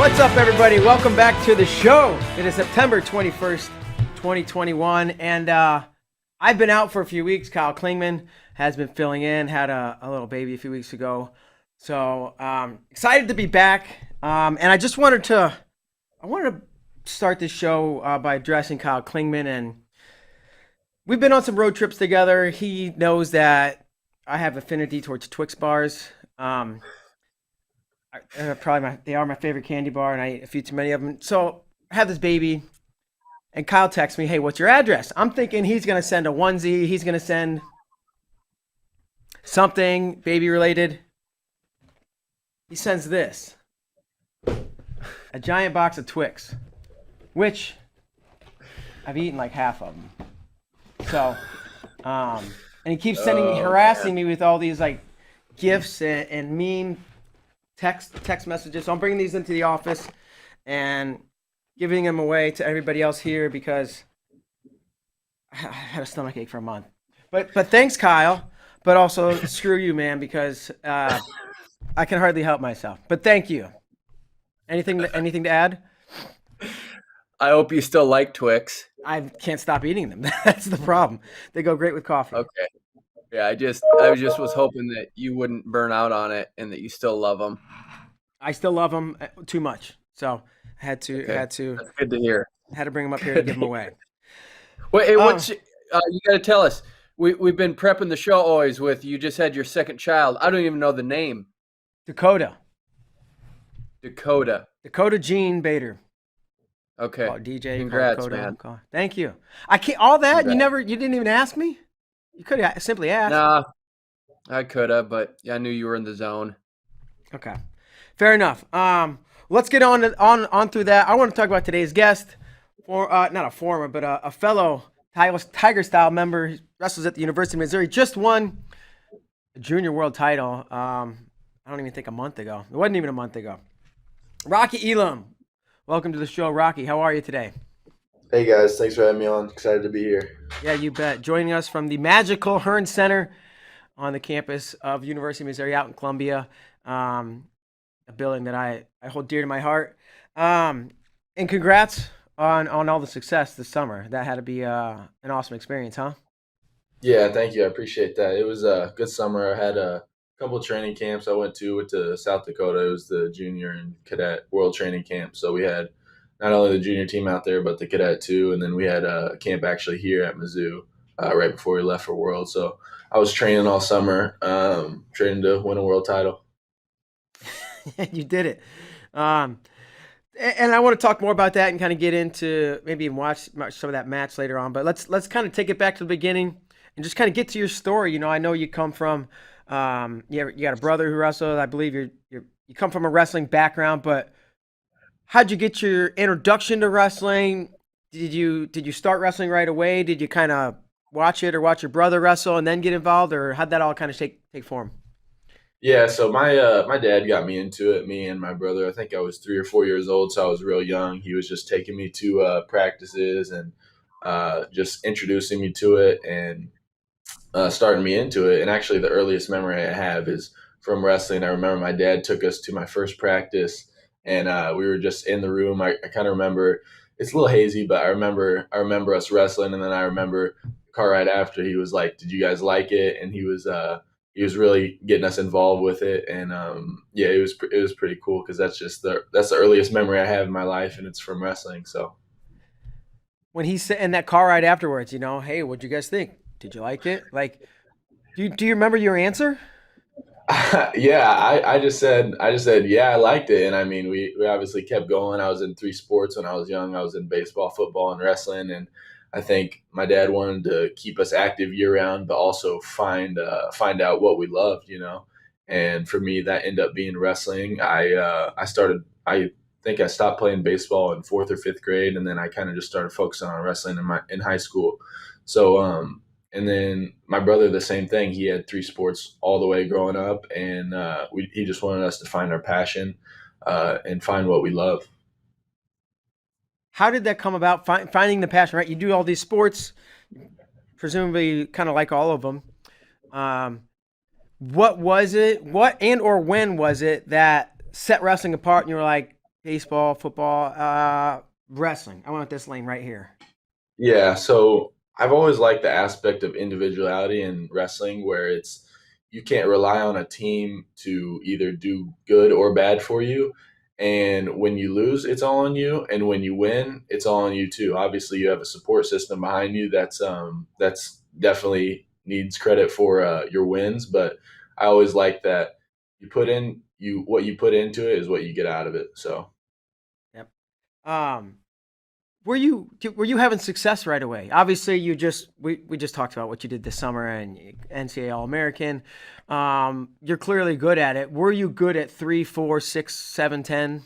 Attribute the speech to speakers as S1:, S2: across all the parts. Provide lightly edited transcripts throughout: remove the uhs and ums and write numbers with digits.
S1: What's up, everybody? Welcome back to the show. It is September 21st, 2021, and I've been out for a few weeks. Kyle Klingman has been filling in, had a little baby a few weeks ago. So excited to be back, and I wanted to start this show by addressing Kyle Klingman. And we've been on some road trips together. He knows that I have affinity towards Twix bars. They are my favorite candy bar, and I eat a few too many of them. So I have this baby, and Kyle texts me, "Hey, what's your address?" I'm thinking he's gonna send a onesie. He's gonna send something baby related. He sends this, a giant box of Twix, which I've eaten like half of them. So, and he keeps harassing me with all these like gifts and meme text messages. So I'm bringing these into the office and giving them away to everybody else here because I had a stomachache for a month. But thanks, Kyle. But also screw you, man, because I can hardly help myself. But thank you. Anything to add?
S2: I hope you still like Twix.
S1: I can't stop eating them. That's the problem. They go great with coffee.
S2: Okay. Yeah, I just was hoping that you wouldn't burn out on it and that you still love them.
S1: I still love them too much, so I had to.
S2: That's good to hear.
S1: Had to bring them up here to give them away.
S2: Wait, hey, you got to tell us. We've been prepping the show always with you. Just had your second child. I don't even know the name.
S1: Dakota
S2: Jean
S1: Bader.
S2: Okay.
S1: DJ.
S2: Congrats, man.
S1: Thank you. I can't. All that Congrats. You didn't even ask me. You could have simply asked.
S2: Nah, I could have, but I knew you were in the zone.
S1: Okay, fair enough. Let's get on through that. I want to talk about today's guest, not a former, but a fellow Tiger Style member. He wrestles at the University of Missouri. Just won a junior world title. I don't even think a month ago. It wasn't even a month ago. Rocky Elam, welcome to the show, Rocky. How are you today?
S3: Hey guys, thanks for having me on. Excited to be here.
S1: Yeah, you bet. Joining us from the magical Hearn Center on the campus of University of Missouri out in Columbia, a building that I hold dear to my heart. And congrats on all the success this summer. That had to be an awesome experience, huh?
S3: Yeah, thank you. I appreciate that. It was a good summer. I had a couple of training camps I went to South Dakota. It was the junior and cadet world training camp. So we had not only the junior team out there, but the cadet too. And then we had a camp actually here at Mizzou right before we left for World. So I was training all summer, training to win a world title.
S1: You did it. And I want to talk more about that and kind of get into maybe watch some of that match later on. But let's kind of take it back to the beginning and just kind of get to your story. You know, I know you come from you got a brother who wrestled. I believe you come from a wrestling background, but how'd you get your introduction to wrestling? Did you start wrestling right away? Did you kind of watch it or watch your brother wrestle and then get involved, or how'd that all kind of take form?
S3: Yeah, so my dad got me into it, me and my brother. I think I was 3 or 4 years old, so I was real young. He was just taking me to practices and just introducing me to it and starting me into it. And actually the earliest memory I have is from wrestling. I remember my dad took us to my first practice, and we were just in the room. I kind of remember, it's a little hazy, but I remember us wrestling, and then I remember the car ride after. He was like, "Did you guys like it?" And he was really getting us involved with it, and yeah, it was pretty cool because that's the earliest memory I have in my life, and it's from wrestling. So
S1: when he said in that car ride afterwards, you know, "Hey, what'd you guys think? Did you like it?" Like, do you remember your answer?
S3: Yeah, I just said, yeah, I liked it. And I mean, we obviously kept going. I was in 3 sports when I was young. I was in baseball, football, and wrestling. And I think my dad wanted to keep us active year round, but also find out what we loved, you know. And for me, that ended up being wrestling. I think I stopped playing baseball in 4th or 5th grade, and then I kind of just started focusing on wrestling in high school. So and then my brother, the same thing. He had 3 sports all the way growing up, and he just wanted us to find our passion and find what we love.
S1: How did that come about, finding the passion, right? You do all these sports, presumably kind of like all of them. What was it, when was it that set wrestling apart and you were like, baseball, football, wrestling. I went with this lane right here.
S3: Yeah, so I've always liked the aspect of individuality in wrestling where it's you can't rely on a team to either do good or bad for you. And when you lose, it's all on you, and when you win, it's all on you too. Obviously, you have a support system behind you that's definitely needs credit for your wins, but I always like that you put in you what you put into it is what you get out of it. So
S1: Yep. Um, were you having success right away? Obviously, we just talked about what you did this summer and NCAA All American. You're clearly good at it. Were you good at 3, 4, 6, 7, 10?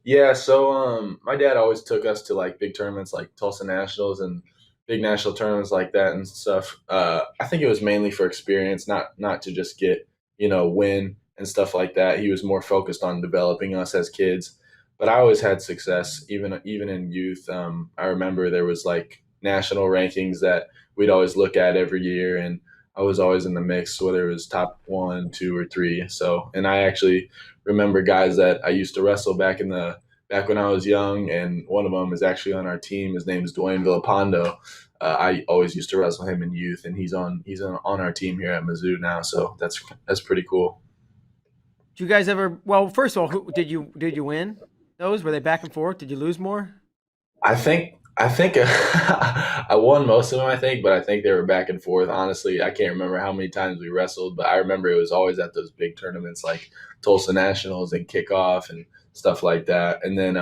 S3: yeah, so my dad always took us to like big tournaments like Tulsa Nationals and big national tournaments like that and stuff. I think it was mainly for experience, not to just get, win and stuff like that. He was more focused on developing us as kids. But I always had success even in youth. I remember there was like national rankings that we'd always look at every year, and I was always in the mix, whether it was top one, two, or three. So, and I actually remember guys that I used to wrestle back when I was young, and one of them is actually on our team. His name is Dwayne Villapando. I always used to wrestle him in youth, and he's on our team here at Mizzou now. So that's pretty cool.
S1: Did you guys ever? Well, first of all, did you win those? Were they back and forth? Did you lose more?
S3: I think I won most of them. I think, but I think they were back and forth. Honestly, I can't remember how many times we wrestled, but I remember it was always at those big tournaments like Tulsa Nationals and Kickoff and stuff like that. And then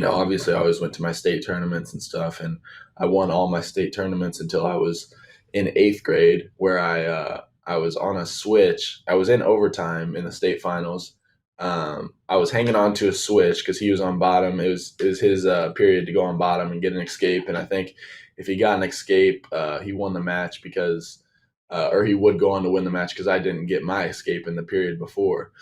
S3: obviously I always went to my state tournaments and stuff, and I won all my state tournaments until I was in eighth grade, where I was on a switch. I was in overtime in the state finals. I was hanging on to a switch because he was on bottom. It was his period to go on bottom and get an escape, and I think if he got an escape, he won the match because. Or he would go on to win the match because I didn't get my escape in the period before.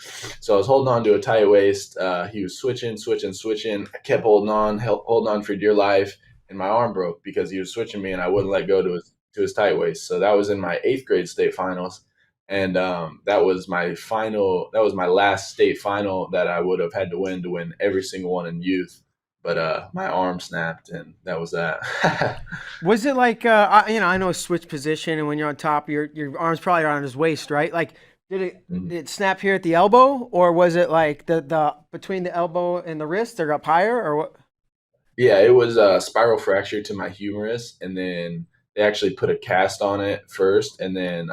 S3: So I was holding on to a tight waist. He was switching, switching, switching. I kept holding on for dear life, and my arm broke because he was switching me, and I wouldn't let go to his tight waist. So that was in my eighth grade state finals, and that was my final. That was my last state final that I would have had to win every single one in youth. But my arm snapped, and that was that.
S1: Was it like I know a switch position, and when you're on top, your arms probably around his waist, right? Like, did it snap here at the elbow, or was it like the between the elbow and the wrist, or up higher, or what?
S3: Yeah, it was a spiral fracture to my humerus, and then they actually put a cast on it first, and then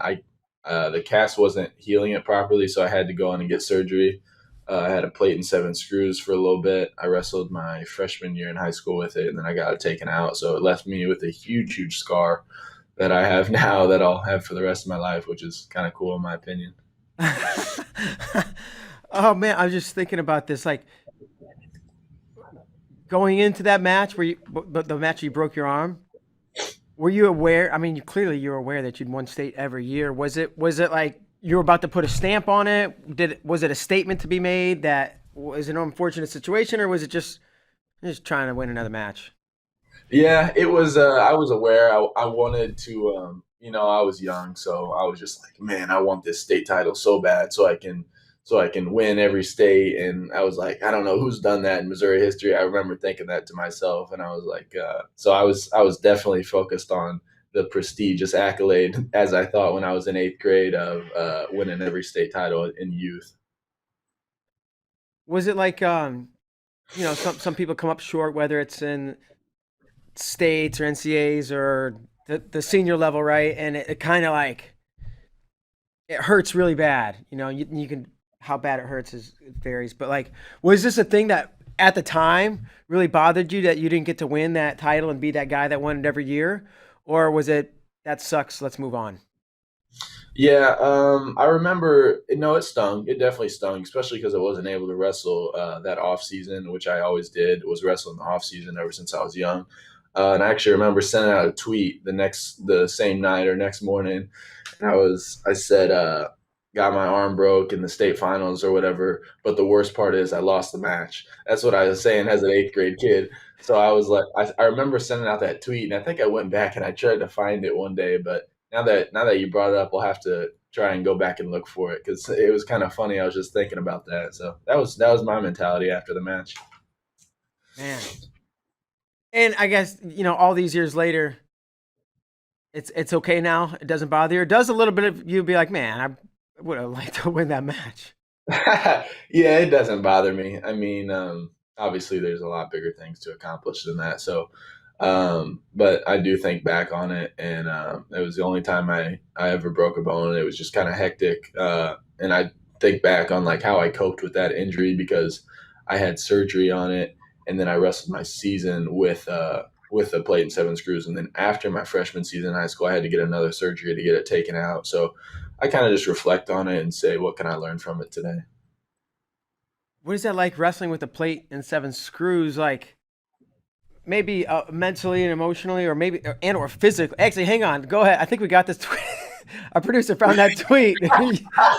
S3: the cast wasn't healing it properly, so I had to go in and get surgery. I had a plate and 7 screws for a little bit. I wrestled my freshman year in high school with it, and then I got it taken out. So it left me with a huge, huge scar that I have now that I'll have for the rest of my life, which is kind of cool in my opinion.
S1: Oh man, I was just thinking about this. Like going into that match where but the match you broke your arm. Were you aware? I mean, clearly you were aware that you'd won state every year. Was it like you were about to put a stamp on it? Was it a statement to be made that was an unfortunate situation, or was it just trying to win another match?
S3: Yeah, it was. I was aware. I wanted to. I was young, so I was just like, man, I want this state title so bad, so I can win every state. And I was like, I don't know who's done that in Missouri history. I remember thinking that to myself, and I was like, so I was definitely focused on the prestigious accolade, as I thought when I was in eighth grade, of winning every state title in youth.
S1: Was it like some people come up short, whether it's in states or NCAs or the senior level, right? And it kind of like it hurts really bad. You can how bad it hurts it varies, but like, was this a thing that at the time really bothered you that you didn't get to win that title and be that guy that won it every year, or was it that sucks? Let's move on.
S3: Yeah, I remember. No, it stung. It definitely stung, especially because I wasn't able to wrestle that off season, which I always did. Was wrestle in the off season ever since I was young. And I actually remember sending out a tweet the same night or next morning. And I said, got my arm broke in the state finals or whatever. But the worst part is I lost the match. That's what I was saying as an eighth grade kid. So I was like, I remember sending out that tweet, and I think I went back and I tried to find it one day, but now that you brought it up, I'll have to try and go back and look for it because it was kind of funny. I was just thinking about that. So that was my mentality after the match.
S1: Man. And I guess, all these years later, it's okay now. It doesn't bother you. It does a little bit of you be like, man, I would have liked to win that match.
S3: Yeah, it doesn't bother me. I mean, obviously there's a lot bigger things to accomplish than that. So, but I do think back on it, and it was the only time I ever broke a bone. It was just kind of hectic, and I think back on like how I coped with that injury because I had surgery on it, and then I wrestled my season with a plate and 7 screws, and then after my freshman season in high school, I had to get another surgery to get it taken out. So I kind of just reflect on it and say, what can I learn from it today?
S1: What is that like wrestling with a plate and 7 screws? Like maybe mentally and emotionally, or maybe or physically. Actually, hang on. Go ahead. I think we got this tweet. Our producer found that tweet.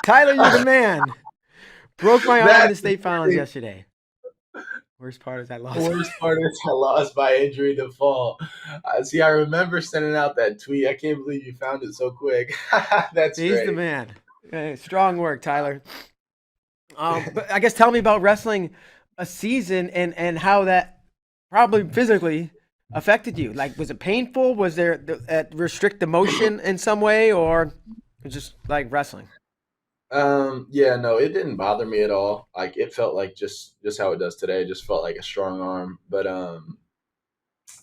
S1: Tyler, you're the man. Broke my arm in the state finals yesterday. Worst part is I lost.
S3: Worst part is I lost by injury to fall. See, I remember sending out that tweet. I can't believe you found it so quick. That's
S1: He's
S3: great.
S1: the man. Hey, strong work, Tyler. But I guess tell me about wrestling a season and how that probably physically affected you. Like, was it painful? Was there restrict the motion in some way, or just like wrestling?
S3: Yeah, no, it didn't bother me at all. Like it felt like just how it does today. It just felt like a strong arm. But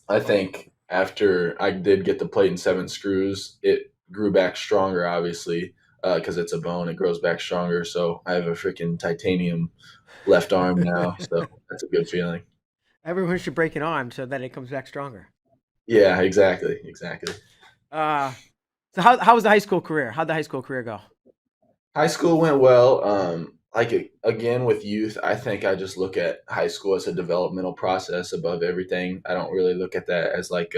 S3: I think after I did get the plate and 7 screws, it grew back stronger, obviously, because it's a bone. It grows back stronger. So I have a freaking titanium left arm now. So that's a good feeling.
S1: Everyone should break an arm so that it comes back stronger.
S3: Yeah, exactly.
S1: So how was the high school career? How'd the high school career go?
S3: High school went well. Again with youth, I think I just look at high school as a developmental process above everything. I don't really look at that as like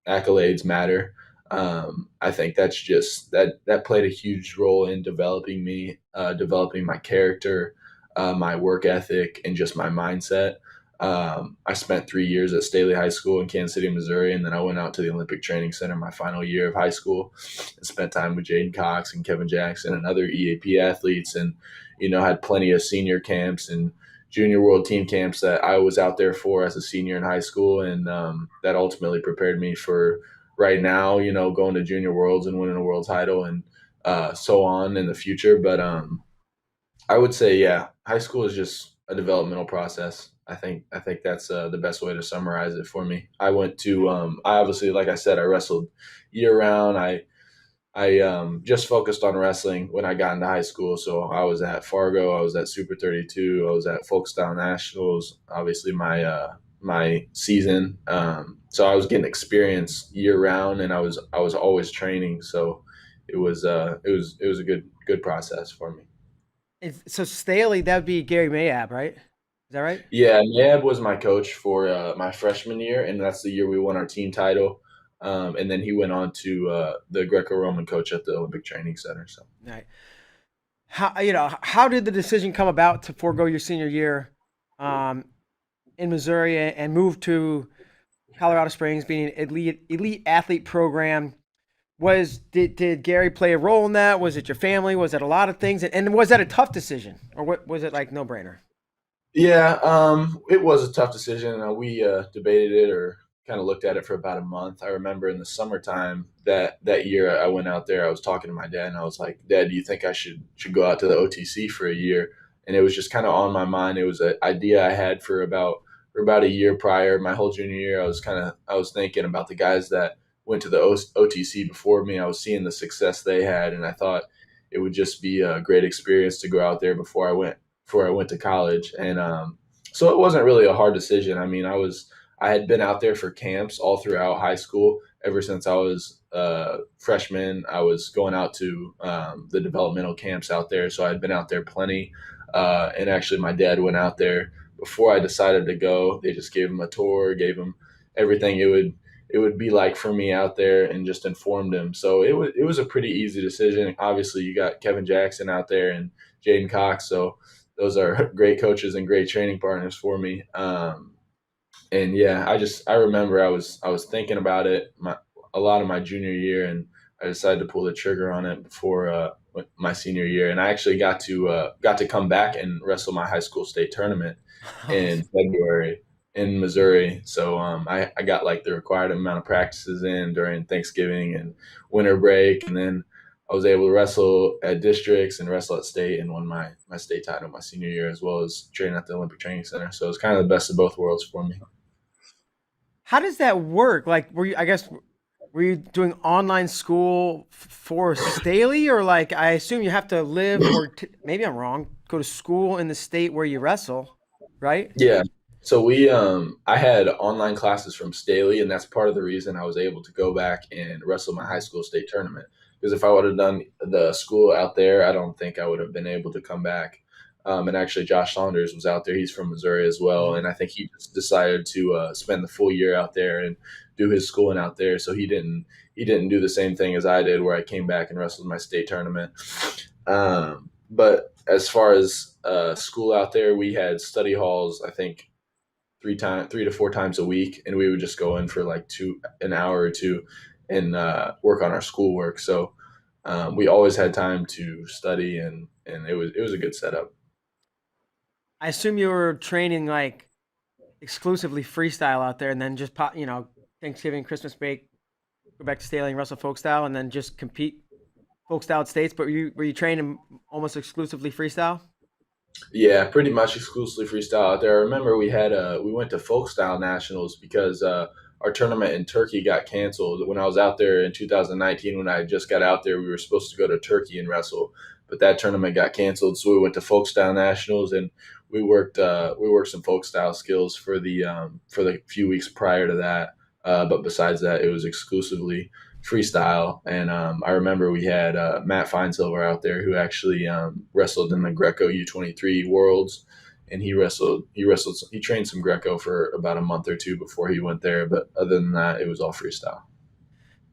S3: accolades matter. I think that's just that played a huge role in developing me, developing my character, my work ethic, and just my mindset. I spent 3 years at Staley High School in Kansas City, Missouri, and then I went out to the Olympic Training Center my final year of high school and spent time with Jaden Cox and Kevin Jackson and other EAP athletes, and had plenty of senior camps and junior world team camps that I was out there for as a senior in high school, and that ultimately prepared me for right now, going to junior worlds and winning a world title and so on in the future. But I would say, yeah, high school is just a developmental process. I think that's the best way to summarize it for me. I went to I obviously, like I said, I wrestled year round. I just focused on wrestling when I got into high school. So I was at Fargo, I was at Super 32, I was at Folkstyle Nationals. Obviously, my season. So I was getting experience year round, and I was always training. So it was a good process for me.
S1: So Staley, that would be Gary Mayab, right? Is that right?
S3: Yeah, Nab was my coach for my freshman year, and that's the year we won our team title. And then he went on to the Greco-Roman coach at the Olympic Training Center. So,
S1: All right. How did the decision come about to forego your senior year in Missouri and move to Colorado Springs, being an elite athlete program? Did Gary play a role in that? Was it your family? Was it a lot of things? And was that a tough decision, or what was it like no brainer?
S3: yeah, it was a tough decision. We debated it or kind of looked at it for about a month. I remember in the summertime that year I went out there. I was talking to my dad, and I was like, "Dad, do you think I should go out to the OTC for a year?" And it was just kind of on my mind. It was an idea I had for about a year prior. My whole junior year, I was thinking about the guys that went to the OTC before me. I was seeing the success they had, and I thought it would just be a great experience to go out there before I went to college. And so it wasn't really a hard decision. I mean, I had been out there for camps all throughout high school. Ever since I was a freshman, I was going out to the developmental camps out there. So I had been out there plenty. And actually, my dad went out there before I decided to go. They just gave him a tour, gave him everything it would be like for me out there, and just informed him. So it was a pretty easy decision. Obviously, you got Kevin Jackson out there and Jaden Cox. So those are great coaches and great training partners for me. And yeah, I remember I was thinking about it a lot of my junior year, and I decided to pull the trigger on it my senior year, and I actually got to come back and wrestle my high school state tournament in February in Missouri. So I got like the required amount of practices in during Thanksgiving and winter break, and then I was able to wrestle at districts and wrestle at state and won my state title my senior year, as well as train at the Olympic Training Center. So it's kind of the best of both worlds for me.
S1: How does that work? Like, were you doing online school for Staley, or like, I assume you have to live, or maybe I'm wrong, go to school in the state where you wrestle, right?
S3: Yeah. So I had online classes from Staley, and that's part of the reason I was able to go back and wrestle my high school state tournament. Because if I would have done the school out there, I don't think I would have been able to come back. And actually, Josh Saunders was out there. He's from Missouri as well,
S1: Mhm.
S3: and I think he just decided to spend the full year out there and do his schooling out there. So he didn't do the same thing as I did, where I came back and wrestled my state tournament. But as far as school out there, we had study halls. I think 3 to 4 times a week, and we would just go in for like an hour or two and work on our schoolwork. So we always had time to study, and it was a good setup.
S1: I assume you were training like exclusively freestyle out there, and then just pop, Thanksgiving, Christmas break, go back to Staley and wrestle folk style, and then just compete folk style at states. But were you training almost exclusively freestyle?
S3: Yeah, pretty much exclusively freestyle out there. I remember we went to Folkstyle Nationals because our tournament in Turkey got canceled. When I was out there in 2019, when I just got out there, we were supposed to go to Turkey and wrestle, but that tournament got canceled. So we went to Folkstyle Nationals, and we worked some Folkstyle skills for the few weeks prior to that. But besides that, it was exclusively freestyle. And I remember we had Matt Finesilver out there, who actually wrestled in the Greco U23 Worlds, and he trained some Greco for about a month or two before he went there. But other than that, it was all freestyle.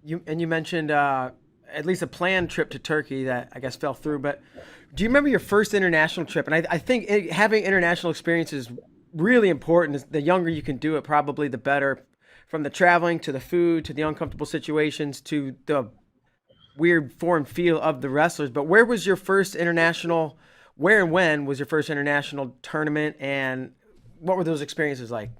S1: You mentioned at least a planned trip to Turkey that I guess fell through. But do you remember your first international trip? And I think having international experience is really important. The younger you can do it, probably the better. From the traveling to the food to the uncomfortable situations to the weird foreign feel of the wrestlers. But where was your first international? Where and when was your first international tournament? And what were those experiences like?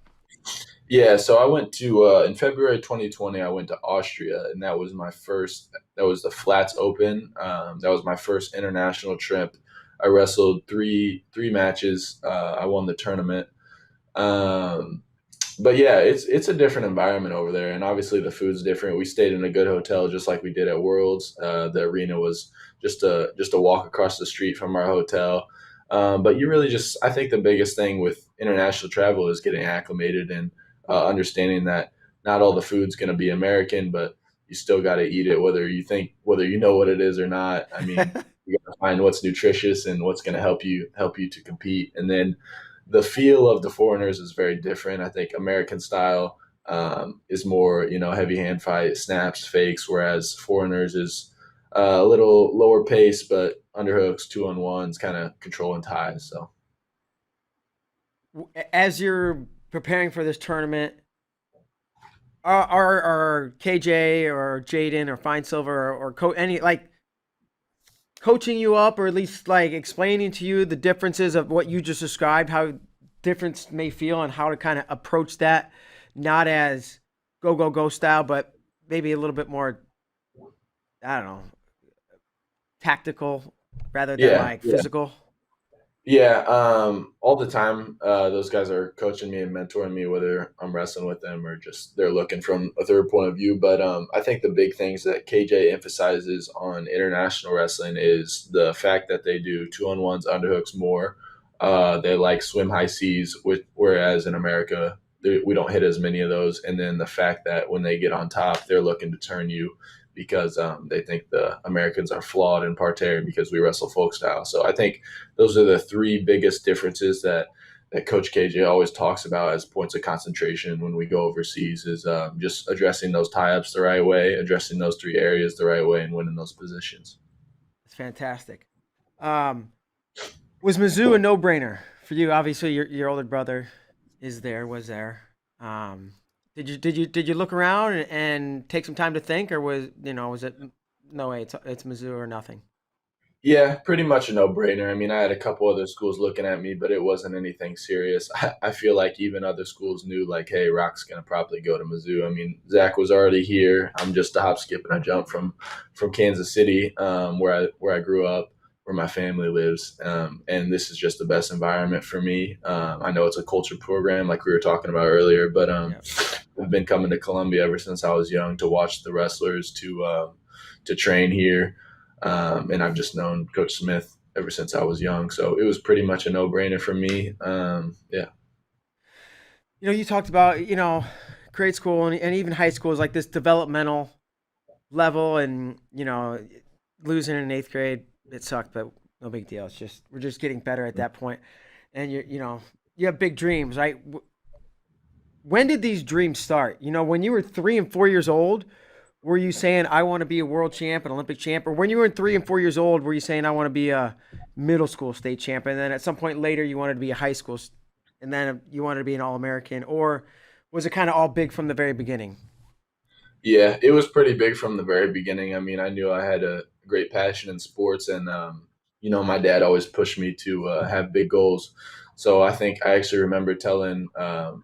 S3: Yeah, so I went to in February 2020. I went to Austria, and that was my first. That was the Flats Open. That was my first international trip. I wrestled three matches. I won the tournament. Um, but yeah, it's a different environment over there, and obviously the food's different. We stayed in a good hotel, just like we did at Worlds. The arena was just a walk across the street from our hotel. But you really just, I think the biggest thing with international travel is getting acclimated and understanding that not all the food's going to be American, but you still got to eat it, whether you know what it is or not. I mean, you got to find what's nutritious and what's going to help you to compete, and then the feel of the foreigners is very different. I think American style is more, heavy hand fight, snaps, fakes, whereas foreigners is a little lower pace, but underhooks, 2-on-1s, kind of controlling ties. So
S1: As you're preparing for this tournament, are KJ or Jaden or Fine Silver or any like coaching you up, or at least like explaining to you the differences of what you just described, how difference may feel, and how to kind of approach that, not as go go go style, but maybe a little bit more, I don't know, tactical rather than
S3: yeah,
S1: like
S3: yeah.
S1: physical.
S3: Yeah, all the time, those guys are coaching me and mentoring me, whether I'm wrestling with them or just they're looking from a third point of view. But I think the big things that KJ emphasizes on international wrestling is the fact that they do 2-on-1s, underhooks more. They like swim high seas, whereas in America, we don't hit as many of those. And then the fact that when they get on top, they're looking to turn you because they think the Americans are flawed in parterre because we wrestle folk style. So I think those are the three biggest differences that Coach KJ always talks about as points of concentration when we go overseas is just addressing those tie-ups the right way, addressing those three areas the right way, and winning those positions.
S1: It's fantastic. Um, was Mizzou a no-brainer for you? Obviously, your older brother was there. Um, did you look around and take some time to think, or was it no way? It's Mizzou or nothing.
S3: Yeah, pretty much a no-brainer. I mean, I had a couple other schools looking at me, but it wasn't anything serious. I feel like even other schools knew, like, hey, Rock's gonna probably go to Mizzou. I mean, Zach was already here. I'm just a hop, skip, and a jump from Kansas City, where I grew up, where my family lives, and this is just the best environment for me. I know it's a culture program, like we were talking about earlier, but
S1: Yeah.
S3: I've been coming to Columbia ever since I was young to watch the wrestlers, to train here. And I've just known Coach Smith ever since I was young. So it was pretty much a no brainer for me. Yeah.
S1: You talked about, grade school and even high school is like this developmental level, and, losing in eighth grade, it sucked, but no big deal. It's just, we're just getting better at that point. And you have big dreams, right? When did these dreams start? When you were 3 and 4 years old, were you saying, I want to be a world champ, an Olympic champ? Or when you were 3 and 4 years old, were you saying, I want to be a middle school state champ? And then at some point later, you wanted to be a high school, and then you wanted to be an All-American? Or was it kind of all big from the very beginning?
S3: Yeah, it was pretty big from the very beginning. I mean, I knew I had a great passion in sports, and my dad always pushed me to have big goals. So I think I actually remember telling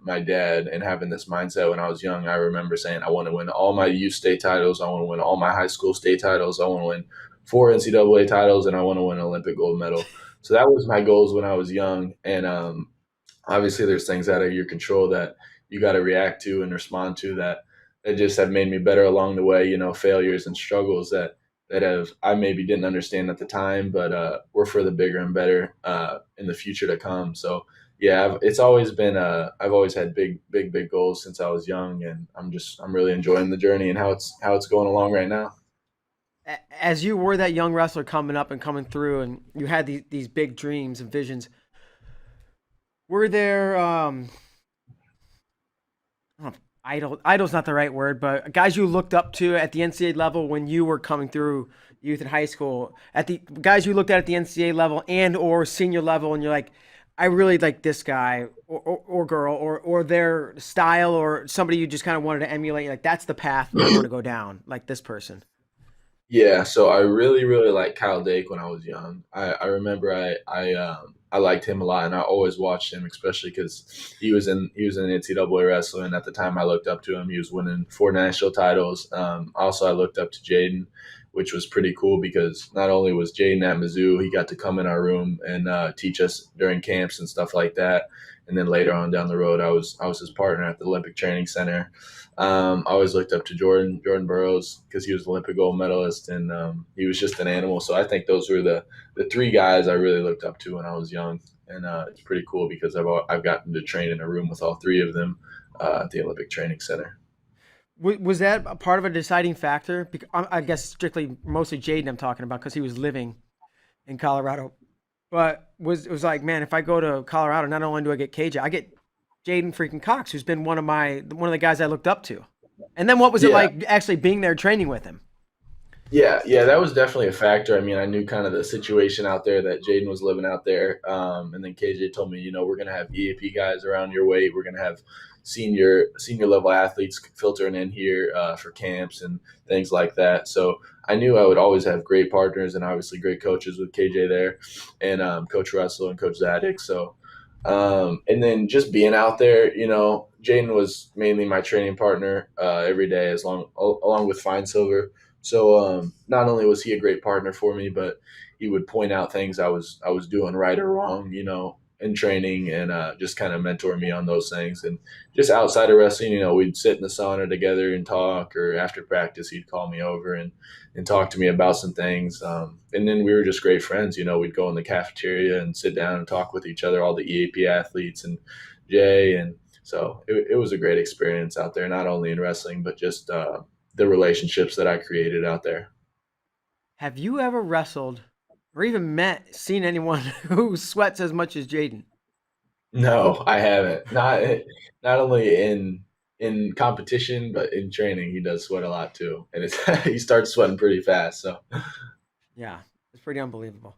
S3: my dad and having this mindset when I was young. I remember saying, I want to win all my youth state titles. I want to win all my high school state titles. I want to win 4 NCAA titles, and I want to win an Olympic gold medal. So that was my goals when I was young. And obviously, there's things out of your control that you got to react to and respond to that just have made me better along the way. Failures and struggles that have I maybe didn't understand at the time, but were for the bigger and better in the future to come. So yeah, it's always been I've always had big goals since I was young, and I'm really enjoying the journey and how it's going along right now.
S1: As you were that young wrestler coming up and coming through, and you had these big dreams and visions, were there I don't know, idol's not the right word, but guys you looked up to at the NCAA level when you were coming through youth and high school, at the guys you looked at the NCAA level and or senior level, and you're like, I really like this guy or girl or their style, or somebody you just kind of wanted to emulate, like that's the path I want to go down, like this person?
S3: Yeah, so I really, really liked Kyle Dake when I was young. I remember I liked him a lot, and I always watched him, especially because he was in NCAA wrestling. And at the time, I looked up to him. He was winning 4 national titles. Also, I looked up to Jaden, which was pretty cool because not only was Jaden at Mizzou, he got to come in our room and teach us during camps and stuff like that. And then later on down the road, I was his partner at the Olympic Training Center. I always looked up to Jordan Burroughs because he was an Olympic gold medalist, and he was just an animal. So I think those were the three guys I really looked up to when I was young, and it's pretty cool because I've gotten to train in a room with all three of them at the Olympic Training Center.
S1: Was that a part of a deciding factor? Because I guess strictly mostly Jaden I'm talking about, because he was living in Colorado. But it was like, man, if I go to Colorado, not only do I get KJ, I get Jaden freaking Cox, who's been one of the guys I looked up to. And then what was it
S3: Yeah.
S1: like actually being there training with him?
S3: Yeah, that was definitely a factor. I mean, I knew kind of the situation out there that Jaden was living out there, and then KJ told me, we're going to have EAP guys around your weight. We're going to have senior level athletes filtering in here for camps and things like that. So I knew I would always have great partners and obviously great coaches with KJ there, and Coach Russell and Coach Zadig. So and then just being out there, Jaden was mainly my training partner every day, along with Fine Silver. So not only was he a great partner for me, but he would point out things I was doing right or wrong, in training, and just kind of mentor me on those things. And just outside of wrestling, we'd sit in the sauna together and talk, or after practice, he'd call me over and talk to me about some things. And then we were just great friends. We'd go in the cafeteria and sit down and talk with each other, all the EAP athletes and Jay. And so it was a great experience out there, not only in wrestling, but just the relationships that I created out there.
S1: Have you ever wrestled or even seen anyone who sweats as much as Jaden?
S3: No, I haven't. Not only in competition, but in training, he does sweat a lot too, and he starts sweating pretty fast. So
S1: Yeah, it's pretty unbelievable.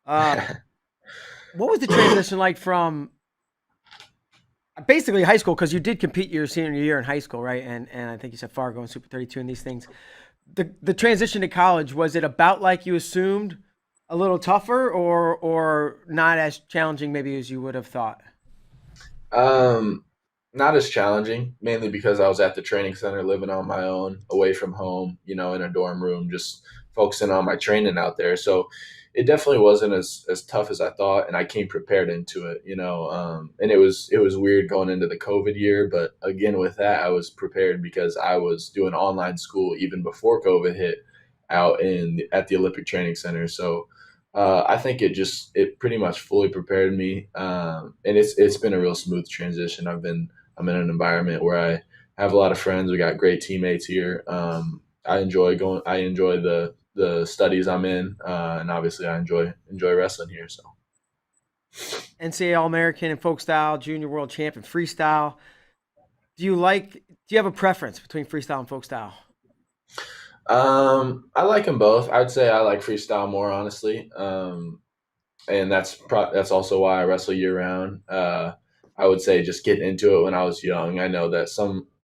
S1: What was the transition like from basically high school? Because you did compete your senior year in high school, right? And I think you said Fargo and Super 32 and these things. The transition to college, was it about like you assumed, a little tougher or not as challenging maybe as you would have thought?
S3: Um, Not as challenging, mainly because I was at the training center living on my own, away from home, in a dorm room, just focusing on my training out there. So it definitely wasn't as tough as I thought, and I came prepared into it. And it was weird going into the COVID year, but again with that, I was prepared because I was doing online school even before COVID hit out at the Olympic Training Center. So I think it pretty much fully prepared me, and it's been a real smooth transition. I'm in an environment where I have a lot of friends. We got great teammates here. I enjoy going. I enjoy the studies I'm in, and obviously I enjoy wrestling here. So
S1: NCAA All-American and folk style, junior world champ and freestyle. Do you have a preference between freestyle and folk style?
S3: I like them both. I'd say I like freestyle more, honestly. And that's also why I wrestle year round. I would say just getting into it when I was young. I know that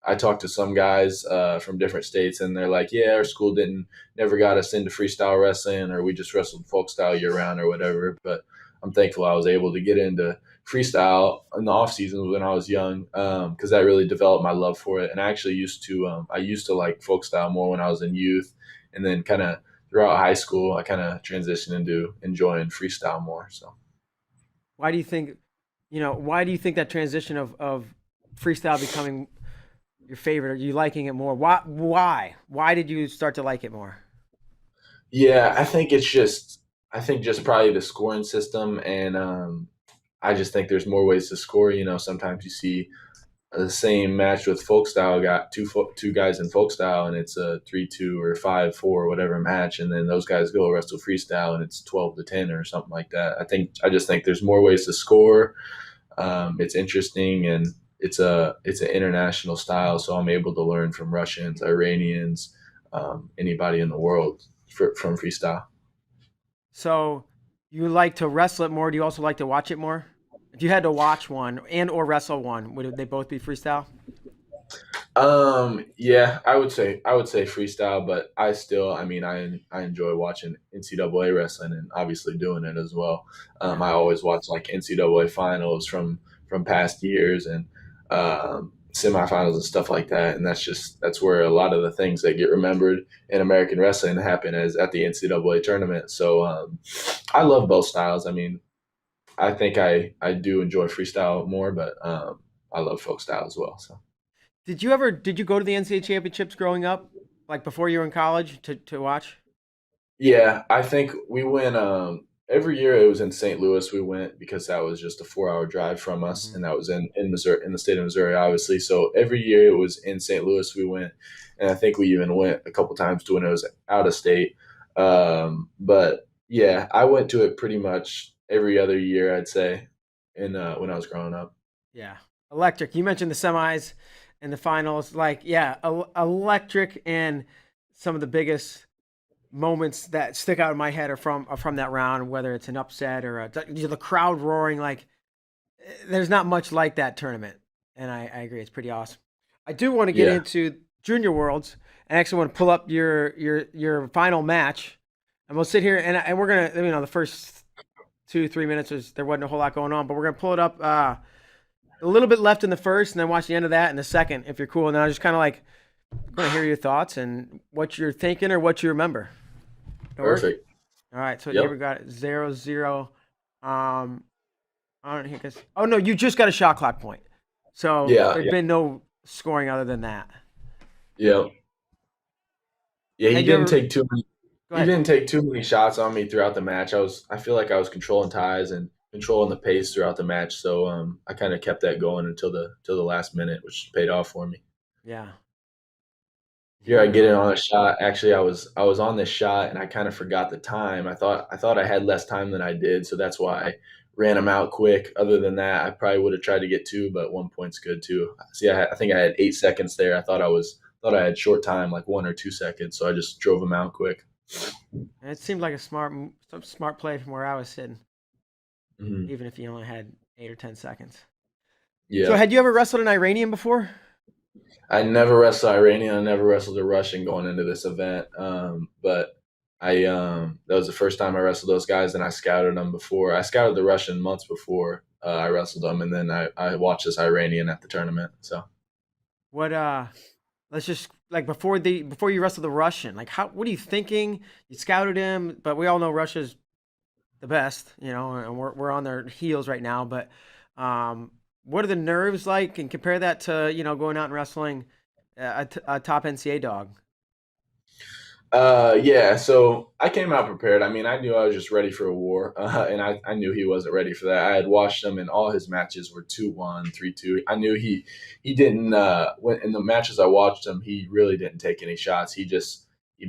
S3: I talked to some guys from different states, and they're like, "Yeah, our school didn't never got us into freestyle wrestling, or we just wrestled folk style year round, or whatever." But I'm thankful I was able to get into freestyle in the off seasons when I was young, because that really developed my love for it. And I actually used to like folk style more when I was in youth, and then kind of throughout high school, I kind of transitioned into enjoying freestyle more. So,
S1: Why do you think, why do you think that transition of freestyle becoming your favorite? Are you liking it more? Why did you start to like it more?
S3: yeah, I think just probably the scoring system, and I just think there's more ways to score. Sometimes you see the same match with folk style got two guys in folk style, and it's a 3-2 or 5-4 or whatever match, and then those guys go wrestle freestyle and it's 12-10 or something like that. I just think there's more ways to score. It's interesting, and it's an international style, so I'm able to learn from Russians, Iranians, anybody in the world from freestyle.
S1: So you like to wrestle it more. Do you also like to watch it more? If you had to watch one and or wrestle one, would they both be freestyle?
S3: Yeah, I would say freestyle, but I mean, I enjoy watching NCAA wrestling and obviously doing it as well.
S1: Yeah.
S3: I always watch like NCAA finals from past years and semifinals and stuff like that, and that's where a lot of the things that get remembered in American wrestling happen as at the NCAA tournament. So I love both styles. I mean, I think I do enjoy freestyle more, but I love folk style as well. So.
S1: Did you go to the NCAA championships growing up, like before you were in college to watch?
S3: Yeah, I think we went every year it was in St. Louis we went because that was just a 4 hour drive from us,
S1: Hmm.
S3: and that was in Missouri, in the state of Missouri, obviously. So every year it was in St. Louis we went, and I think we even went a couple times to when it was out of state. But yeah, I went to it pretty much every other year, I'd say, in when I was growing up.
S1: Yeah. Electric. You mentioned the semis and the finals. Like, yeah, electric, and some of the biggest moments that stick out in my head are from that round, whether it's an upset or the crowd roaring. Like, there's not much like that tournament, and I agree, it's pretty awesome. I do want to get
S3: Yeah,
S1: into Junior Worlds, and actually want to pull up your final match, and we'll sit here and we're gonna, the first 2 3 minutes there wasn't a whole lot going on, but we're gonna pull it up. A little bit left in the first, and then watch the end of that in the second, if you're cool. And then I just kind of like want to hear your thoughts and what you're thinking or what you remember. That work?
S3: perfect.
S1: All right. So here
S3: Yep.
S1: we got it, 0-0. I don't know. Oh no, you just got a shot clock point. So
S3: Yeah,
S1: there's
S3: yeah,
S1: been no scoring other than that.
S3: yeah. Yeah,
S1: Had you ever? Go
S3: he
S1: ahead.
S3: didn't take too many shots on me throughout the match. I feel like I was controlling ties and controlling the pace throughout the match. So I kind of kept that going until the last minute, which paid off for me.
S1: Yeah.
S3: Here
S1: Here
S3: I
S1: we
S3: get in
S1: go.
S3: on a shot. Actually, I was on this shot and I kind of forgot the time. I thought I had less time than I did, so that's why I ran them out quick. Other than that, I probably would have tried to get two, but 1 point's good too. See, I think I had 8 seconds there. I thought I had short time, like 1 or 2 seconds, so I just drove them out quick.
S1: And it seemed like some smart play from where I was sitting,
S3: Hmm.
S1: even if you only had 8 or 10 seconds. So
S3: Yeah.
S1: had you ever wrestled an Iranian before?
S3: I never wrestled Iranian. I never wrestled a Russian going into this event. But that was the first time I wrestled those guys, and I scouted them before. I scouted the Russian months before I wrestled them, and then I watched this Iranian at the tournament. So
S1: What let's just like before you wrestle the Russian, like what are you thinking? You scouted him, but we all know Russia's the best, and we're on their heels right now. But what are the nerves like? And compare that to going out and wrestling a top NCAA dog.
S3: yeah, so I came out prepared. I mean, I knew I was just ready for a war, and I knew he wasn't ready for that. I had watched him, and all his matches were 2-1, 3-2. I knew he didn't. When in the matches I watched him, he really didn't take any shots. He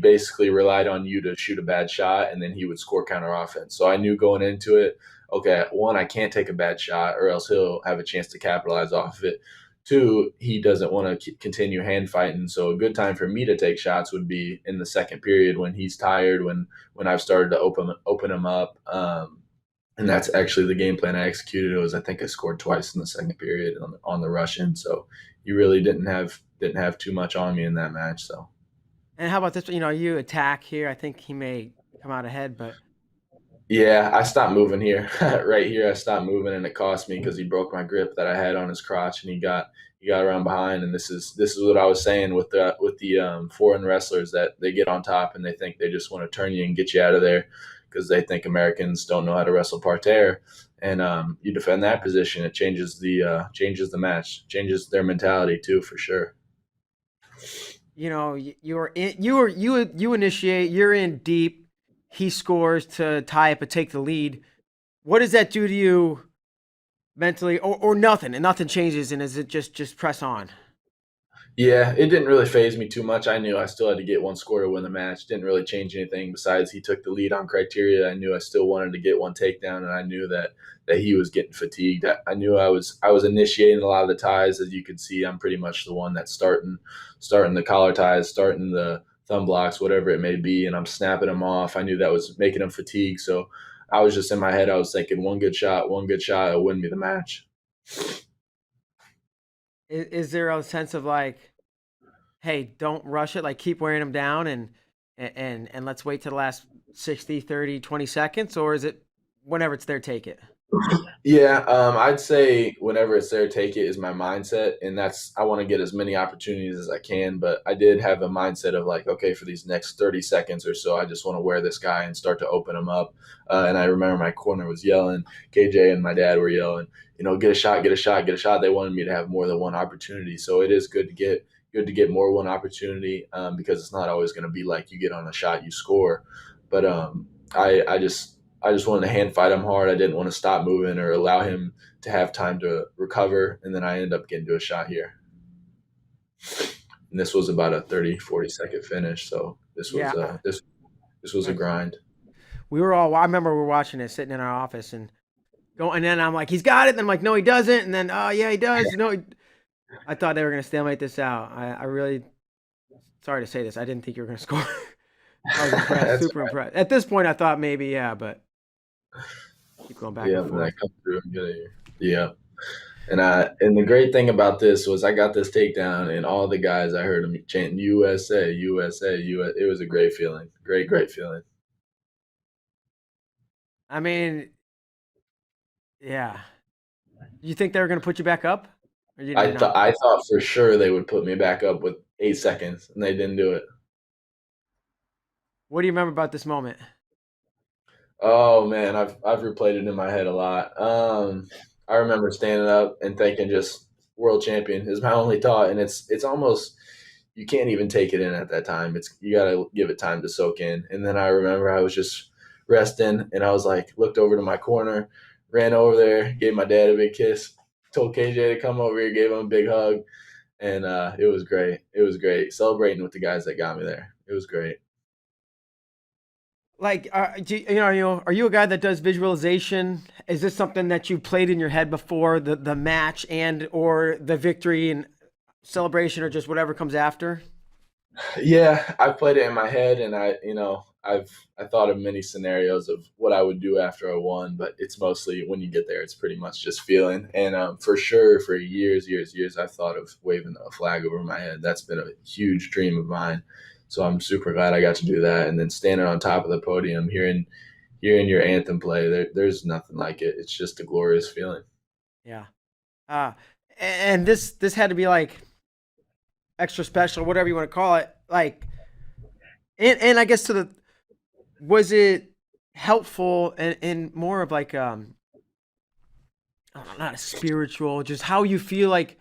S3: basically relied on you to shoot a bad shot, and then he would score counter offense. So I knew going into it, okay, one, I can't take a bad shot, or else he'll have a chance to capitalize off of it. Two, he doesn't want to continue hand fighting. So a good time for me to take shots would be in the second period when he's tired, when I've started to open him up. And that's actually the game plan I executed. It was I think I scored twice in the second period on the Russian. So he really didn't have too much on me in that match. So
S1: And how about this? You attack here. I think he may come out ahead, but
S3: yeah, I stopped moving here. Right here, I stopped moving, and it cost me because he broke my grip that I had on his crotch, and he got around behind. And this is what I was saying with the foreign wrestlers, that they get on top and they think they just want to turn you and get you out of there because they think Americans don't know how to wrestle parterre. And you defend that position, it changes the match, changes their mentality too, for sure.
S1: you initiate. You're in deep. He scores to tie up and take the lead. What does that do to you mentally, or nothing? And nothing changes, and is it just press on?
S3: Yeah, it didn't really phase me too much. I knew I still had to get one score to win the match. Didn't really change anything besides he took the lead on criteria. I knew I still wanted to get one takedown, and I knew that he was getting fatigued. I knew I was initiating a lot of the ties. As you can see, I'm pretty much the one that's starting the collar ties, starting the thumb blocks, whatever it may be, and I'm snapping them off. I knew that was making him fatigue, so I was just in my head. I was thinking one good shot, will win me the match.
S1: Is there a sense of like, hey, don't rush it, like keep wearing them down, and let's wait to the last 60, 30, 20 seconds, or is it whenever it's there, take it?
S3: Yeah, I'd say whenever it's there, take it is my mindset, and that's I want to get as many opportunities as I can. But I did have a mindset of like, okay, for these next 30 seconds or so, I just want to wear this guy and start to open him up. And I remember my corner was yelling, KJ and my dad were yelling, get a shot, get a shot, get a shot. They wanted me to have more than one opportunity, so it is good to get more one opportunity because it's not always going to be like you get on a shot, you score. But I just wanted to hand fight him hard. I didn't want to stop moving or allow him to have time to recover. And then I ended up getting to a shot here. And this was about a 30, 40-second finish. So
S1: Yeah,
S3: this was a grind.
S1: I remember we were watching it, sitting in our office, and going, and then I'm like, he's got it. And I'm like, no, he doesn't. And then, oh yeah, he does. I thought they were gonna stalemate this out. I really, sorry to say this, I didn't think you were gonna score. I was impressed,
S3: That's
S1: super impressed. At this point, I thought maybe, yeah, but keep going back
S3: yeah,
S1: and
S3: and I
S1: forth.
S3: come through and get it here. Yeah. And the great thing about this was I got this takedown, and all the guys I heard them chanting USA, USA, US. It was a great feeling. Great feeling.
S1: I mean, yeah. You think they were gonna put you back up, or you
S3: I
S1: did
S3: thought
S1: not?
S3: I thought for sure they would put me back up with 8 seconds, and they didn't do it.
S1: What do you remember about this moment?
S3: Oh man, I've replayed it in my head a lot. I remember standing up and thinking, just world champion is my only thought, and it's almost you can't even take it in at that time. It's you got to give it time to soak in. And then I remember I was just resting, and I was like, looked over to my corner, ran over there, gave my dad a big kiss, told KJ to come over here, gave him a big hug, and it was great. It was great celebrating with the guys that got me there. It was great.
S1: Like, are you a guy that does visualization? Is this something that you played in your head before the match and or the victory and celebration, or just whatever comes after?
S3: Yeah, I've played it in my head, and I thought of many scenarios of what I would do after I won, but it's mostly when you get there, it's pretty much just feeling. And for sure, for years, I've thought of waving a flag over my head. That's been a huge dream of mine So I'm super glad I got to do that. And then standing on top of the podium, hearing your anthem play, there's nothing like it. It's just a glorious feeling.
S1: Yeah. Uh, and this had to be like extra special, whatever you want to call it. Like, and I guess was it helpful and more of like, I don't know, not a spiritual, just how you feel like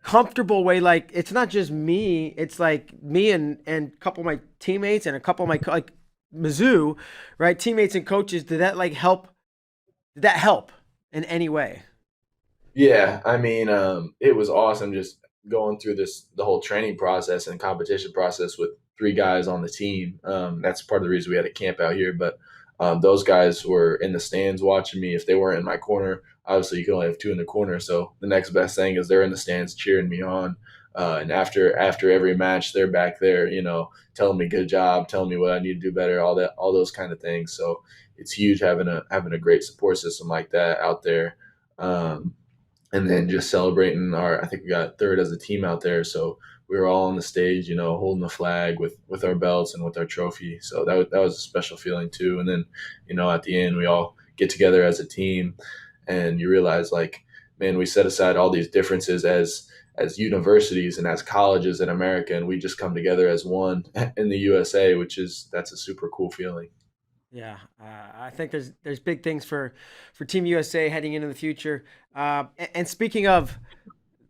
S1: comfortable way. Like, it's not just me, it's like me and a couple of my teammates and a couple of my, like Mizzou, right? Teammates and coaches. Did that like help? Did that help in any way?
S3: Yeah, I mean, it was awesome just going through the whole training process and competition process with three guys on the team. That's part of the reason we had a camp out here. But those guys were in the stands watching me. If they weren't in my corner, obviously you can only have two in the corner. So the next best thing is they're in the stands cheering me on. And after every match, they're back there, telling me good job, telling me what I need to do better, all those kind of things. So it's huge having a great support system like that out there. And then just celebrating I think we got third as a team out there. So we were all on the stage, holding the flag with our belts and with our trophy. So that was a special feeling too. And then, at the end, we all get together as a team and you realize like, man, we set aside all these differences as universities and as colleges in America. And we just come together as one in the USA, that's a super cool feeling.
S1: Yeah, I think there's big things for Team USA heading into the future. And speaking of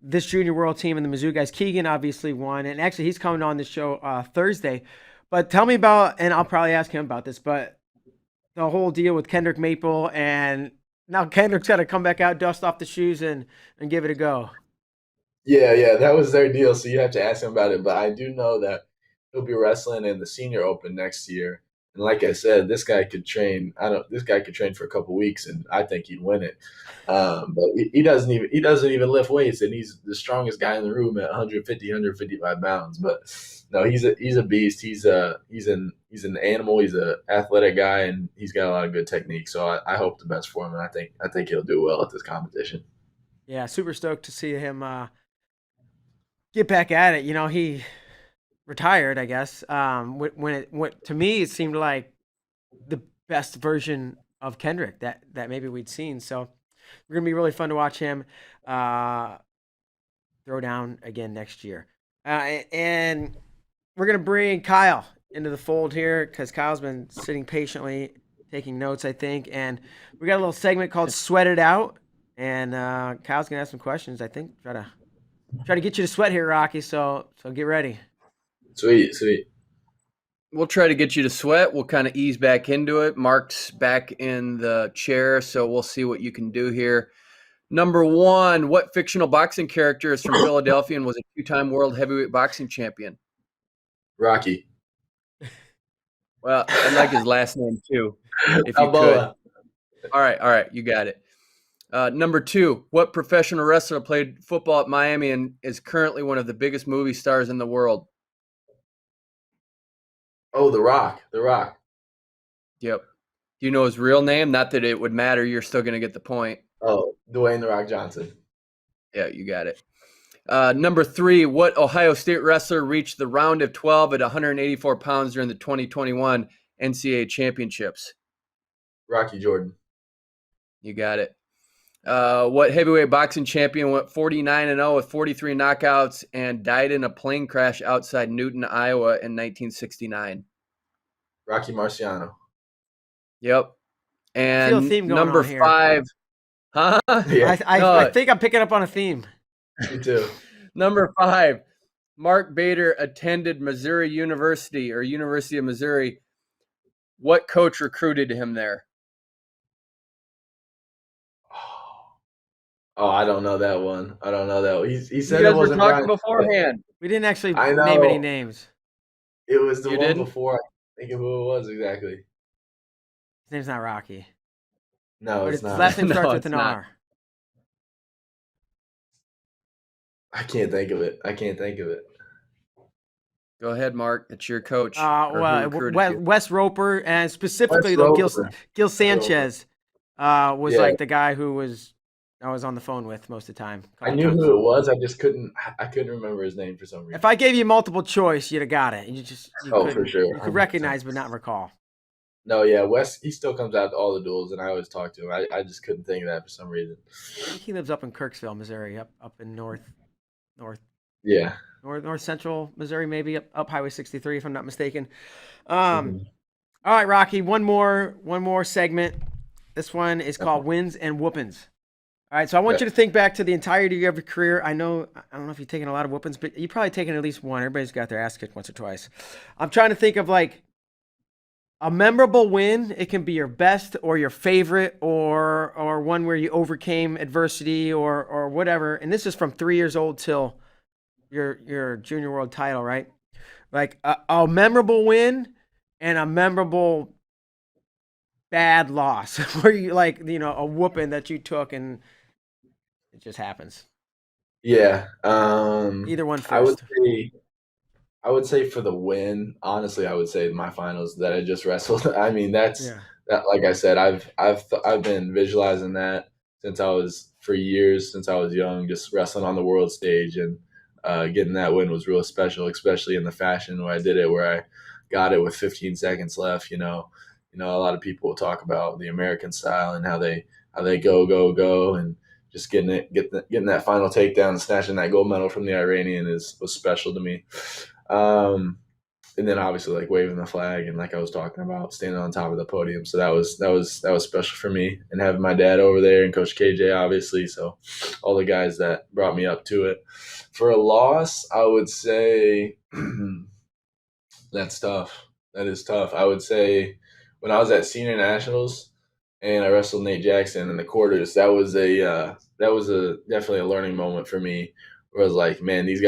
S1: this junior world team and the Mizzou guys, Keegan obviously won, and actually he's coming on the show Thursday. But tell me about, and I'll probably ask him about this, but the whole deal with Kendrick Maple, and now Kendrick's got to come back out, dust off the shoes, and give it a go.
S3: Yeah, that was their deal. So you have to ask him about it. But I do know that he'll be wrestling in the Senior Open next year. And like I said, this guy could train. This guy could train for a couple weeks, and I think he'd win it. But he doesn't even lift weights, and he's the strongest guy in the room at 150, 155 pounds. But no, he's a beast. He's an animal. He's an athletic guy, and he's got a lot of good technique. So I hope the best for him, and I think he'll do well at this competition.
S1: Yeah, super stoked to see him get back at it. He retired, I guess. To me, it seemed like the best version of Kendrick that maybe we'd seen. So we're gonna be really fun to watch him throw down again next year. And we're gonna bring Kyle into the fold here because Kyle's been sitting patiently taking notes, I think. And we got a little segment called "Sweat It Out," and Kyle's gonna ask some questions. I think try to get you to sweat here, Rocky. So get ready.
S3: Sweet.
S2: We'll try to get you to sweat. We'll kind of ease back into it. Mark's back in the chair, so we'll see what you can do here. Number one, what fictional boxing character is from Philadelphia and was a two-time world heavyweight boxing champion?
S3: Rocky.
S2: Well, I like his last name too, if you
S3: Balboa.
S2: could. All right, you got it. Number two, what professional wrestler played football at Miami and is currently one of the biggest movie stars in the world?
S3: Oh, The Rock.
S2: Yep. Do you know his real name? Not that it would matter. You're still going to get the point.
S3: Oh, Dwayne The Rock Johnson.
S2: Yeah, you got it. Number three, what Ohio State wrestler reached the round of 12 at 184 pounds during the 2021 NCAA Championships?
S3: Rocky Jordan.
S2: You got it. What heavyweight boxing champion went 49-0 with 43 knockouts and died in a plane crash outside Newton, Iowa in 1969?
S3: Rocky Marciano.
S2: Yep. And
S1: I feel a theme going
S2: number
S1: on here.
S2: five. Huh?
S3: Yeah.
S1: I think I'm picking up on a theme.
S3: Me too.
S2: Number five. Mark Bader attended Missouri University or University of Missouri. What coach recruited him there?
S3: Oh, I don't know that one. He said
S2: You guys
S3: it wasn't
S2: were talking
S3: Brian.
S2: beforehand.
S1: We didn't actually
S3: I know.
S1: name any names.
S3: It was the
S2: You
S3: one
S2: didn't?
S3: before. I think of who it was exactly.
S1: His name's not Rocky.
S3: No,
S1: But
S3: it's
S1: his
S3: not.
S1: last name
S2: No,
S1: starts with
S2: it's
S1: an
S2: not.
S1: R.
S3: I can't think of it.
S2: Go ahead, Mark. It's your coach. Or who recruited you.
S1: Wes Roper, and specifically
S3: Wes
S1: though,
S3: Roper.
S1: Gil Sanchez was
S3: Yeah.
S1: like the guy who was I was on the phone with most of the time. A
S3: I
S1: couple
S3: knew
S1: times.
S3: who it was. I couldn't remember his name for some reason.
S1: If I gave you multiple choice, you'd have got it. You
S3: Oh, for
S1: couldn't.
S3: sure.
S1: You could
S3: 100%.
S1: recognize but not recall.
S3: No, yeah, Wes, he still comes out to all the duels, and I always talk to him. I just couldn't think of that for some reason.
S1: I think he lives up in Kirksville, Missouri, up in north
S3: Yeah.
S1: north central Missouri, maybe up Highway 63, if I'm not mistaken. All
S3: Mhm.
S1: right, Rocky, one more segment. This one is called Wins and Whoopings. All right, so I want you to think back to the entirety of your career. I don't know if you've taken a lot of whoopings, but you've probably taken at least one. Everybody's got their ass kicked once or twice. I'm trying to think of like a memorable win. It can be your best or your favorite or one where you overcame adversity or whatever. And this is from 3 years old till your junior world title, right? Like a memorable win and a memorable bad loss where you like, a whooping that you took and it just happens.
S3: Yeah.
S1: Either one
S3: I would
S1: first.
S3: say I would say for the win, honestly, I would say my finals that I just wrestled. I mean,
S1: Yeah.
S3: that. Like I said, I've been visualizing that since I was for years since I was young, just wrestling on the world stage, and getting that win was real special, especially in the fashion where I did it, where I got it with 15 seconds left. A lot of people will talk about the American style and how they go, and just getting that final takedown and snatching that gold medal from the Iranian was special to me. Um, and then obviously like waving the flag and like I was talking about standing on top of the podium. So that was special for me, and having my dad over there and Coach KJ obviously. So all the guys that brought me up to it. For a loss, I would say that's tough. That is tough. I would say when I was at senior nationals and I wrestled Nate Jackson in the quarters, that was a definitely a learning moment for me. Where I was like, man, these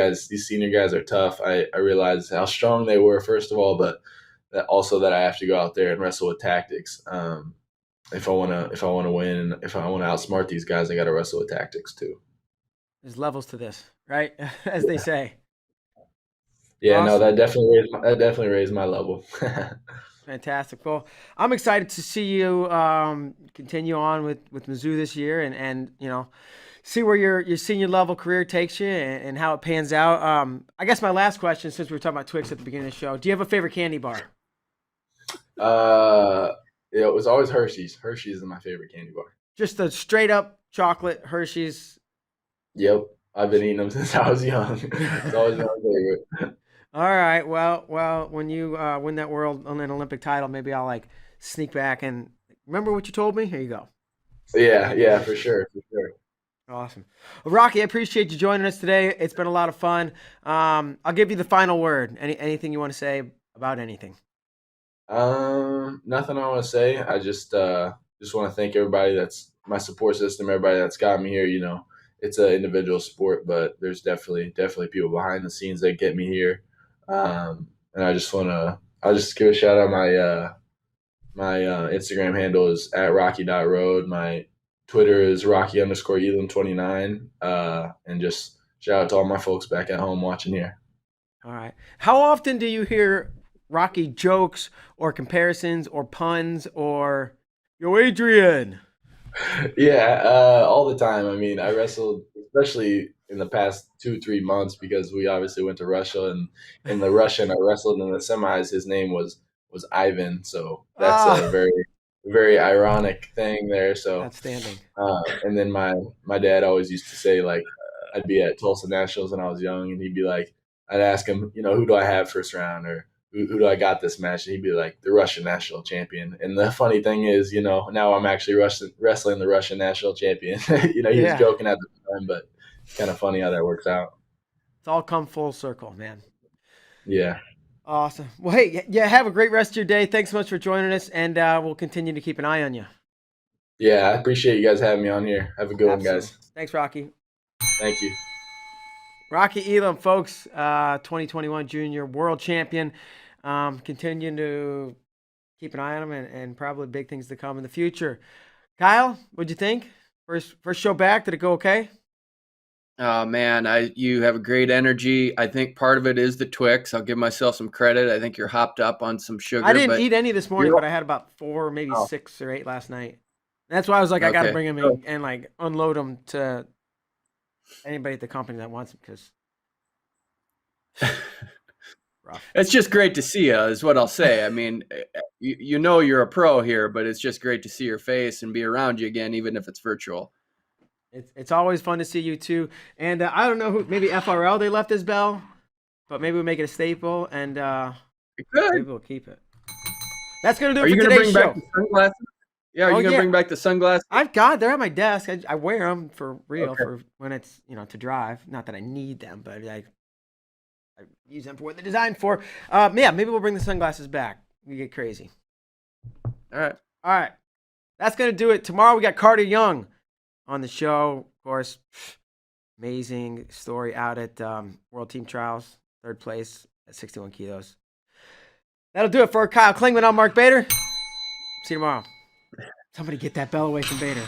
S3: senior guys are tough. I realized how strong they were first of all, but that I have to go out there and wrestle with tactics. If I wanna win, if I wanna outsmart these guys, I got to wrestle with tactics too.
S1: There's levels to this, right? As they say.
S3: Yeah, no,
S1: Awesome.
S3: that definitely raised my level.
S1: Fantastic. Well, I'm excited to see you continue on with Mizzou this year and see where your senior level career takes you and how it pans out. I guess my last question, since we were talking about Twix at the beginning of the show, do you have a favorite candy bar?
S3: uh, it was always Hershey's. Hershey's is my favorite candy bar.
S1: Just a straight up chocolate Hershey's.
S3: Yep, I've been eating them since I was young. It's always been my favorite.
S1: All right. Well, when you win that world on an Olympic title, maybe I'll like sneak back and remember what you told me. Here you go.
S3: Yeah, yeah, for sure, for sure.
S1: Awesome. Well, Rocky, I appreciate you joining us today. It's been a lot of fun. I'll give you the final word. Anything you want to say about anything?
S3: Nothing I want to say. I just want to thank everybody that's my support system, everybody that's got me here. It's an individual sport, but there's definitely people behind the scenes that get me here. And I'll just give a shout out. My Instagram handle is at rocky.road. My Twitter is rocky_elam29. And just shout out to all my folks back at home watching here.
S1: All right. How often do you hear Rocky jokes or comparisons or puns or "Yo, Adrian"?
S3: Yeah, all the time. I mean, I wrestled, especially in the past 2-3 months, because we obviously went to Russia, and in the Russian I wrestled in the semis. His name was Ivan, so that's a
S1: Ah,
S3: very ironic thing there. So,
S1: outstanding.
S3: and then my dad always used to say like, I'd be at Tulsa Nationals when I was young, and he'd be like, I'd ask him, who do I have first round, or who do I got this match? And he'd be like, the Russian national champion. And the funny thing is, now I'm actually wrestling the Russian national champion. He was
S1: Yeah,
S3: joking at the time, but it's kind of funny how that works out.
S1: it's all come full circle, man.
S3: Yeah.
S1: Awesome. Well, hey, yeah, have a great rest of your day. Thanks so much for joining us, and we'll continue to keep an eye on you.
S3: Yeah. I appreciate you guys having me on here. Have a good one,
S1: Absolutely.
S3: guys.
S1: Thanks, Rocky.
S3: Thank you.
S1: Rocky Elam, folks, 2021 junior world champion. Continuing to keep an eye on him and probably big things to come in the future. Kyle, what'd you think? First show back, did it go okay?
S2: Oh man, you have a great energy. I think part of it is the Twix. I'll give myself some credit. I think you're hopped up on some sugar.
S1: I didn't
S2: but
S1: eat any this morning,
S2: you're
S1: but I had about 4, maybe
S3: Oh,
S1: 6 or 8 last night. That's why I was like, I got to
S2: Okay.
S1: bring him in and like unload him to anybody at the company that wants him because rough.
S2: It's just great to see you, is what I'll say. I mean, you know you're a pro here, but it's just great to see your face and be around you again, even if it's virtual.
S1: It's always fun to see you too. And I don't know who, maybe FRL they left his bell, but maybe we'll make it a staple and maybe we'll keep it. That's gonna do
S2: Are
S1: it
S2: you
S1: for
S2: going to
S1: today's
S2: bring
S1: show.
S2: back the sunglasses? Yeah, are you going to bring back the sunglasses?
S1: They're at my desk. I wear them for real for when it's to drive. Not that I need them, but I use them for what they're designed for. Yeah, maybe we'll bring the sunglasses back. We get crazy.
S2: All
S1: right. That's gonna do it. Tomorrow we got Carter Young on the show. Of course, amazing story out at World Team Trials, 3rd place at 61 kilos. That'll do it for Kyle Klingman. I'm Mark Bader. See you tomorrow. Somebody get that bell away from Bader.